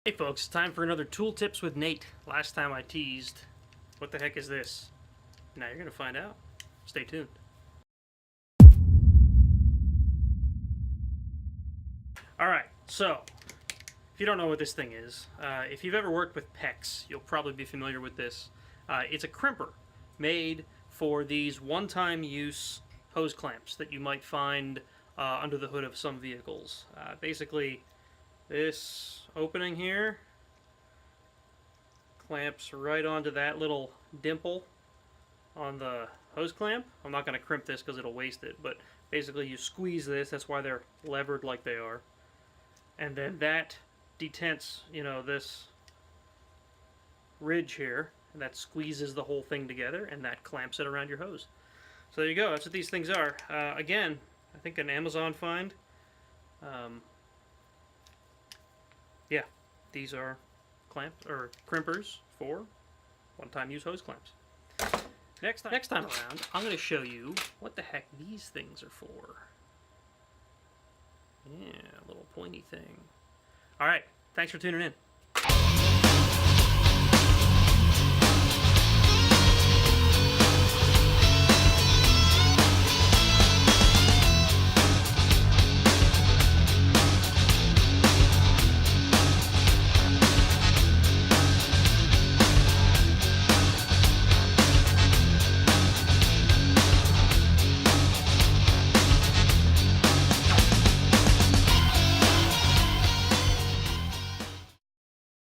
Hey folks, it's time for another Tool Tips with Nate. Last time I teased, what the heck is this? Now you're going to find out. Stay tuned. Alright, so, if you don't know what this thing is, if you've ever worked with PEX, you'll probably be familiar with this. It's a crimper made for these one-time use hose clamps that you might find under the hood of some vehicles. Basically, this opening here clamps right onto that little dimple on the hose clamp. I'm not going to crimp this because it'll waste it, but basically you squeeze this, that's why they're levered like they are, and then that detents, this ridge here, and that squeezes the whole thing together, and that clamps it around your hose. So there you go, that's what these things are. Again, I think an Amazon find. Yeah, these are clamps or crimpers for one-time use hose clamps. Next time around, I'm going to show you what the heck these things are for. Yeah, a little pointy thing. All right, thanks for tuning in.